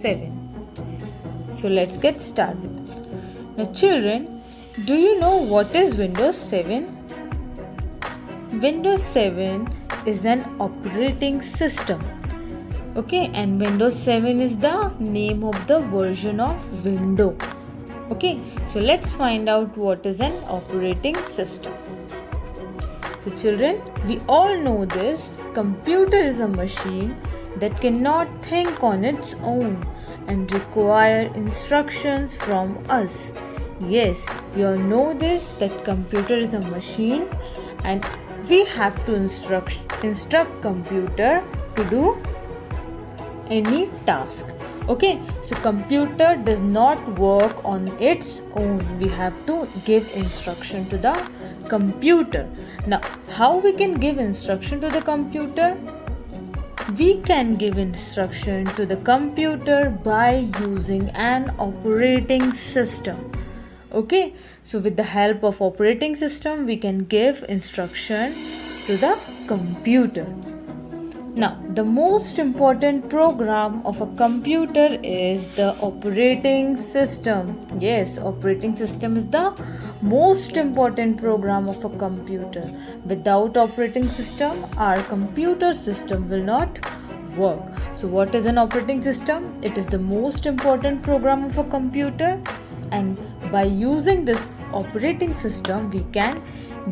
7. So let's get started. Now children, do you know what is Windows 7? Windows 7 is an operating system. Okay, and Windows 7 is the name of the version of Windows. Okay, so let's find out what is an operating system. So children, we all know this. Computer is a machine that cannot think on its own and require instructions from us. Yes, you all know this, that computer is a machine and we have to instruct computer to do any task. Okay, so computer does not work on its own. We have to give instruction to the computer. Now, how we can give instruction to the computer? We can give instruction to the computer by using an operating system. Okay, so with the help of operating system, we can give instruction to the computer. Now, the most important program of a computer is the operating system. Yes, operating system is the most important program of a computer. Without operating system, our computer system will not work. So, what is an operating system? It is the most important program of a computer, and by using this operating system, we can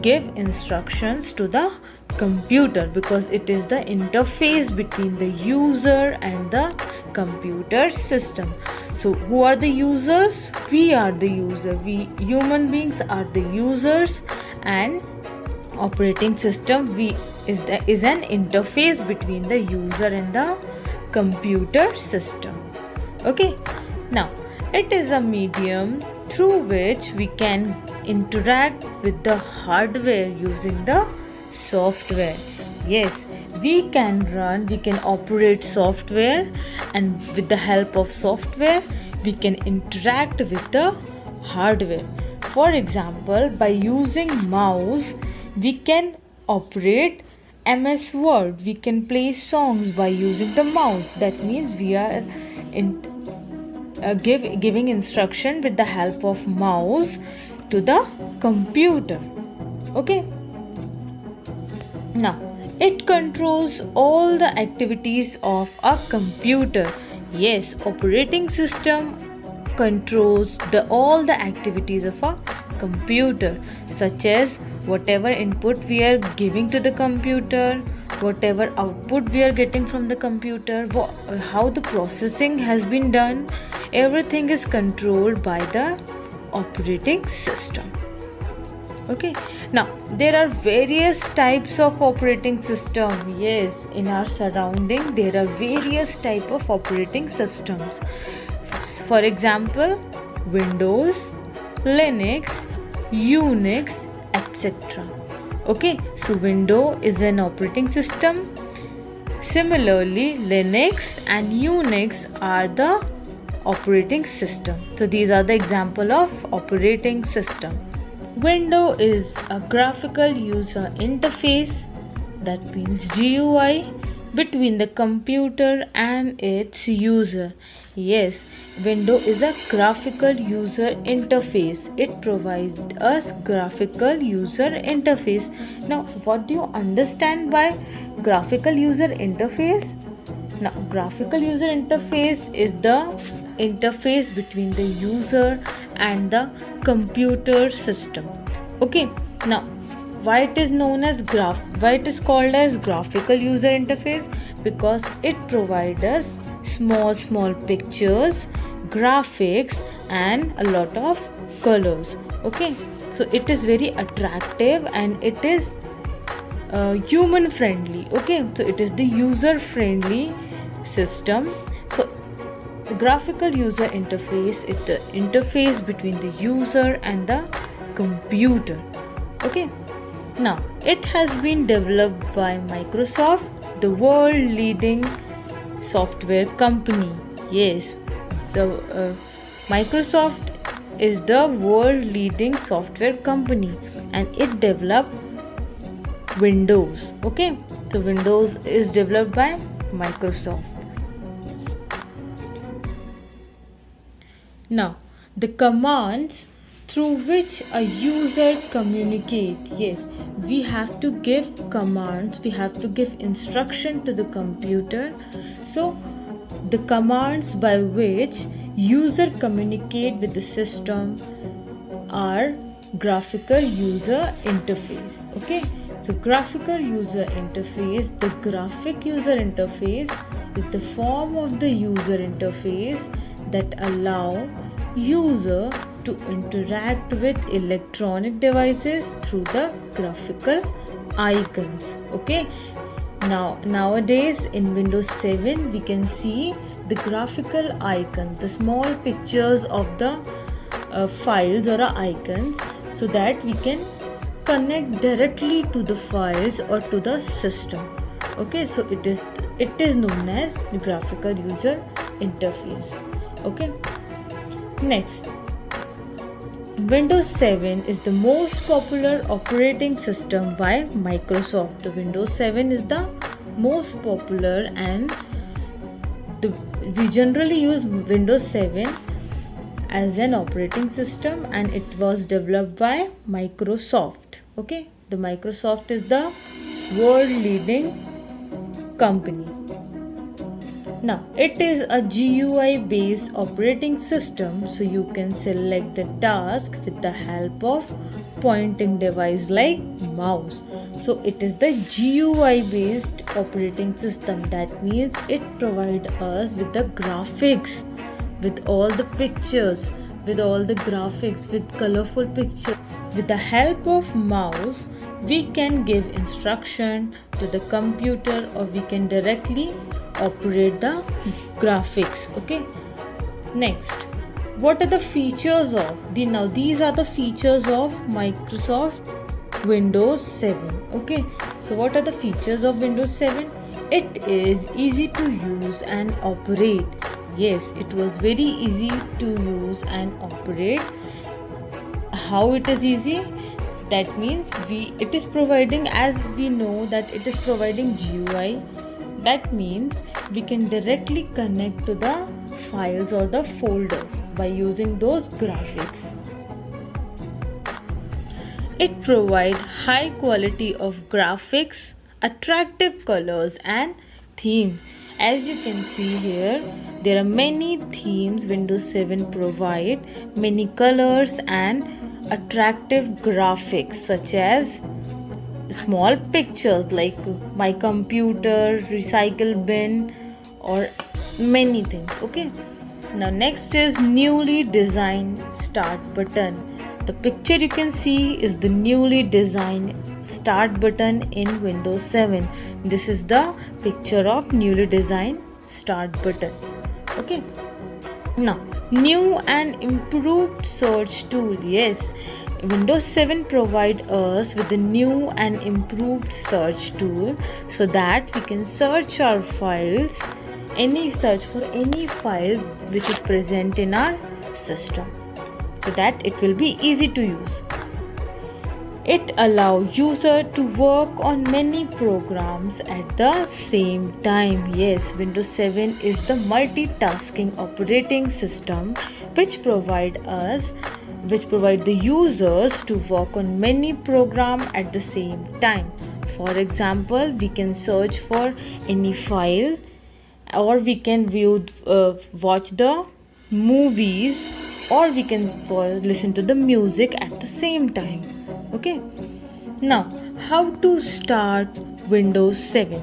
give instructions to the computer because it is the interface between the user and the computer system. So who are the users? We are the user. We human beings are the users, and operating system is an interface between the user and the computer system. Okay, now it is a medium through which we can interact with the hardware using the software. Yes, we can operate software, and with the help of software we can interact with the hardware. For example, by using mouse we can operate MS Word. We can play songs by using the mouse. That means we are giving instruction with the help of mouse to the computer. Okay, now it controls all the activities of a computer. Yes, operating system controls all the activities of a computer, such as whatever input we are giving to the computer, whatever output we are getting from the computer, how the processing has been done. Everything is controlled by the operating system. Okay, now there are various types of operating system. Yes, in our surrounding there are various type of operating systems. For example, Windows, Linux, Unix, etc. Okay, so Windows is an operating system. Similarly, Linux and Unix are the operating system. So these are the example of operating system. Windows is a graphical user interface, that means GUI, between the computer and its user. Yes, Windows is a graphical user interface. It provides us graphical user interface. Now, what do you understand by graphical user interface? Now, graphical user interface is the interface between the user and the computer system. Okay, now why it is called as graphical user interface? Because it provides us small pictures, graphics, and a lot of colors. Okay, so it is very attractive and it is human friendly. Okay, so it is the user friendly system. So the graphical user interface is the interface between the user and the computer. Okay, now it has been developed by Microsoft, the world leading software company. Yes, the Microsoft is the world leading software company and it developed Windows. Okay, so Windows is developed by Microsoft. Now, the commands through which a user communicate. Yes, we have to give commands, we have to give instruction to the computer. So the commands by which user communicate with the system are graphical user interface. Okay, so graphical user interface, the graphic user interface is the form of the user interface that allow user to interact with electronic devices through the graphical icons. Okay, nowadays in Windows 7 we can see the graphical icons, the small pictures of the files or icons, so that we can connect directly to the files or to the system. Okay, so it is known as the graphical user interface. Okay, next, Windows 7 is the most popular operating system by Microsoft. The Windows 7 is the most popular, and we generally use Windows 7 as an operating system, and it was developed by Microsoft. Okay, the Microsoft is the world leading company. Now, it is a GUI based operating system, so you can select the task with the help of pointing device like mouse. So it is the GUI based operating system. That means it provides us with the graphics, with all the pictures, with all the graphics, with colorful pictures. With the help of mouse, we can give instruction to the computer, or we can directly operate the graphics. Okay, next, what are the features of now these are the features of Microsoft Windows 7. Okay, so what are the features of Windows 7? It is easy to use and operate. Yes, it was very easy to use and operate. How it is easy? That means it is providing, as we know that it is providing GUI. That means we can directly connect to the files or the folders by using those graphics. It provides high quality of graphics, attractive colors and themes. As you can see here, there are many themes Windows 7 provide, many colors and attractive graphics, such as small pictures like my computer, recycle bin, or many things. Okay, now next is newly designed start button. The picture you can see is the newly designed start button in Windows 7. This is the picture of newly designed start button. Okay, now new and improved search tool. Yes, Windows 7 provides us with a new and improved search tool, so that we can search our files, search for any file which is present in our system, so that it will be easy to use. It allows user to work on many programs at the same time. Yes, Windows 7 is the multitasking operating system which provide the users to work on many programs at the same time. For example, we can search for any file, or we can watch the movies, or we can listen to the music at the same time. Okay, now how to start Windows 7?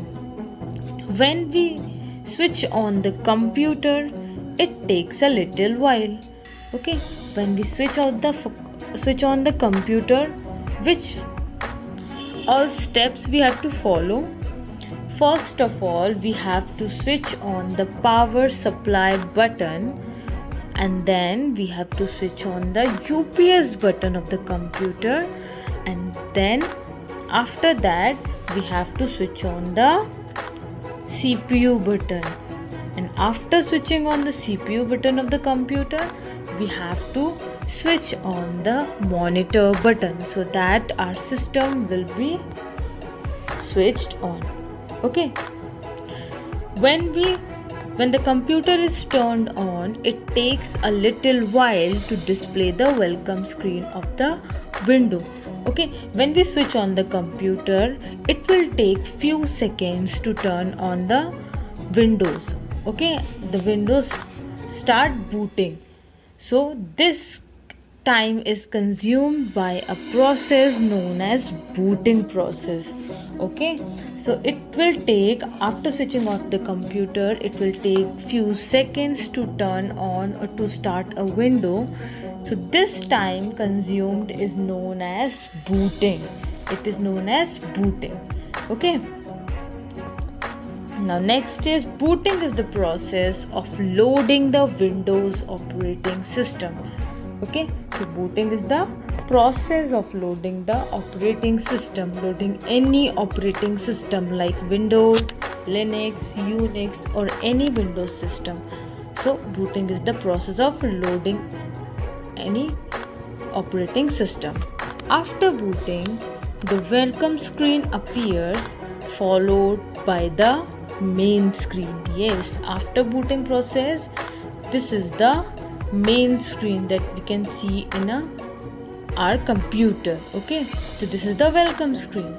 When we switch on the computer, it takes a little while. Okay, when we switch on the computer, which all steps we have to follow? First of all, we have to switch on the power supply button, and then we have to switch on the UPS button of the computer, and then after that we have to switch on the CPU button, and after switching on the CPU button of the computer, we have to switch on the monitor button, so that our system will be switched on. Okay, when we When the computer is turned on, it takes a little while to display the welcome screen of the window. Okay, when we switch on the computer, it will take few seconds to turn on the windows. Okay, the windows start booting. So this time is consumed by a process known as booting process. Okay, so it will take, after switching off the computer, it will take few seconds to turn on or to start a window. So this time consumed is known as booting. It is known as booting. Okay, now next is booting is the process of loading the Windows operating system. Okay, so booting is the process of loading the operating system, loading any operating system like Windows, Linux, Unix or any Windows system. So booting is the process of loading any operating system. After booting, the welcome screen appears, followed by the main screen. Yes, after booting process, this is the main screen that we can see in our computer. Okay, so this is the welcome screen.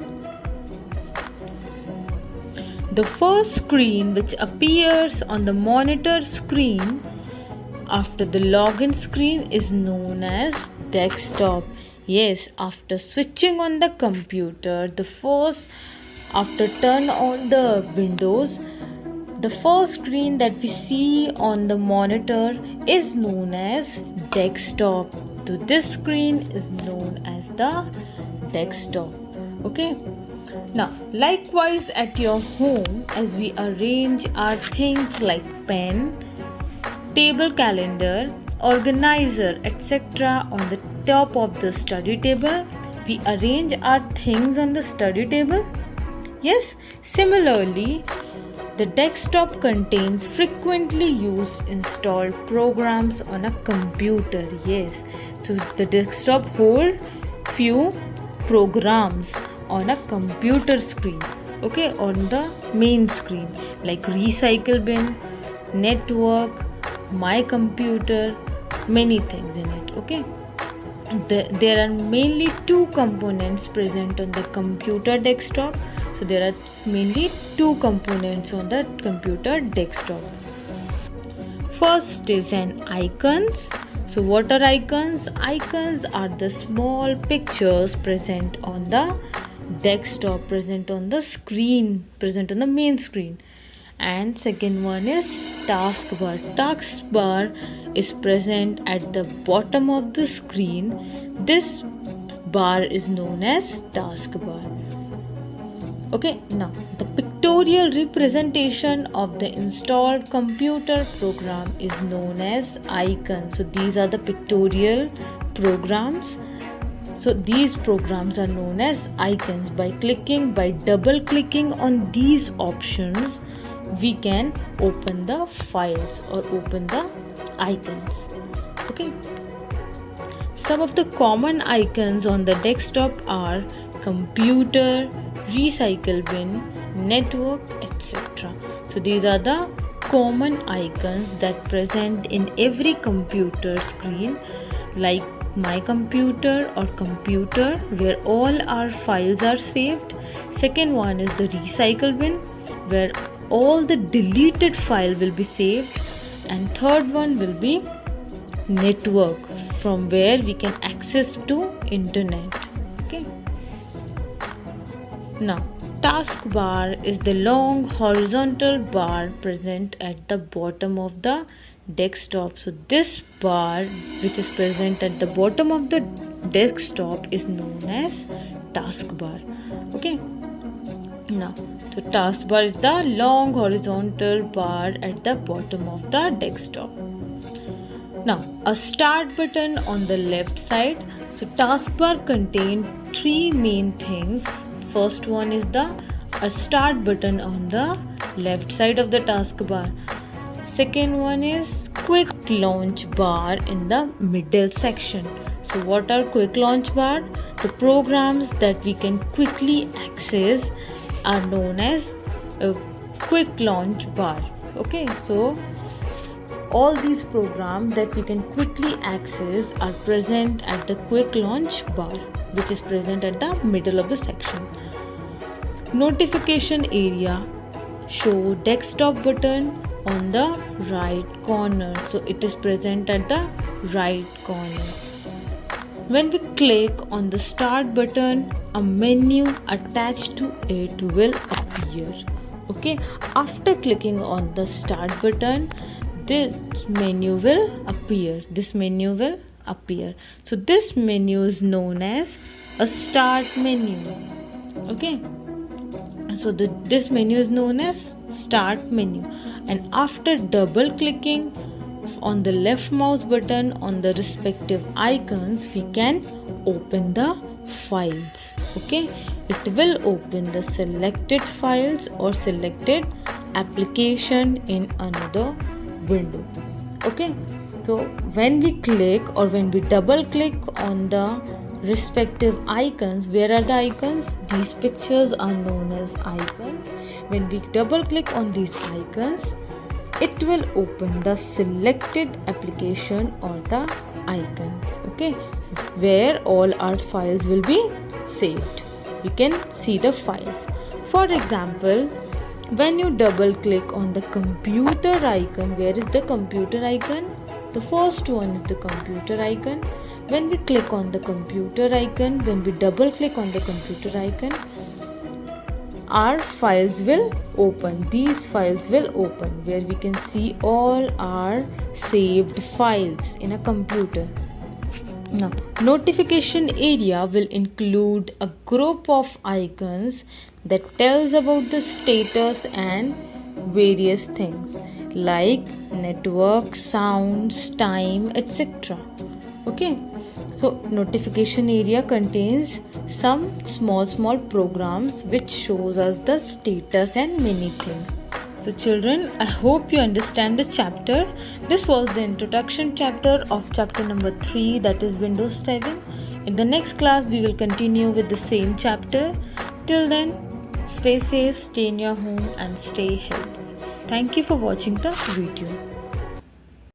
The first screen which appears on the monitor screen after the login screen is known as desktop. Yes, after switching on the computer, after turn on the Windows, the first screen that we see on the monitor is known as desktop. So this screen is known as the desktop. Okay. Now, likewise at your home, as we arrange our things like pen, table calendar, organizer, etc. on the top of the study table, we arrange our things on the study table. Yes, similarly, the desktop contains frequently used installed programs on a computer. Yes, so the desktop holds few programs on a computer screen. Okay, on the main screen like Recycle Bin, Network, My Computer, many things in it. Okay, there are mainly two components present on the computer desktop. So there are mainly two components on the computer desktop. First is an icons. So what are icons? Icons are the small pictures present on the desktop, present on the screen, present on the main screen. And second one is taskbar. Taskbar is present at the bottom of the screen. This bar is known as taskbar. Okay, now the pictorial representation of the installed computer program is known as icon. So these are the pictorial programs. So these programs are known as icons. By double clicking on these options, we can open the files or open the icons. Okay. Some of the common icons on the desktop are computer, Recycle Bin, Network, etc. So these are the common icons that present in every computer screen, like My Computer or Computer, where all our files are saved. Second one is the Recycle Bin, where all the deleted file will be saved. And third one will be Network, from where we can access to internet. Okay. Now, taskbar is the long horizontal bar present at the bottom of the desktop. So this bar which is present at the bottom of the desktop is known as taskbar. Okay. Now, the taskbar is the long horizontal bar at the bottom of the desktop. Now, a start button on the left side. So taskbar contains three main things. First one is a start button on the left side of the taskbar. Second one is quick launch bar in the middle section. So what are quick launch bar? The programs that we can quickly access are known as a quick launch bar. Okay, so all these programs that we can quickly access are present at the quick launch bar, which is present at the middle of the section. Notification area, show desktop button on the right corner, so it is present at the right corner. When we click on the start button, a menu attached to it will appear. Okay, after clicking on the start button, this menu will appear. So this menu is known as a start menu. Okay, so this menu is known as start menu, and after double clicking on the left mouse button on the respective icons, we can open the files. Okay, it will open the selected files or selected application in another window. Okay, so when we click or when we double click on the respective icons, where are the icons? These pictures are known as icons. When we double click on these icons, it will open the selected application or the icons. Okay, where all our files will be saved. We can see the files. For example, when you double click on the computer icon, where is the computer icon? The first one is the computer icon. When we click on the computer icon, when we double click on the computer icon, our files will open. These files will open, where we can see all our saved files in a computer. Now, notification area will include a group of icons that tells about the status and various things like network, sounds, time, etc. Okay, so notification area contains some small programs which shows us the status and many things. So children, I hope you understand the chapter. This was the introduction chapter of chapter number 3, that is Windows 7. In the next class, we will continue with the same chapter. Till then, stay safe, stay in your home and stay healthy. Thank you for watching the video.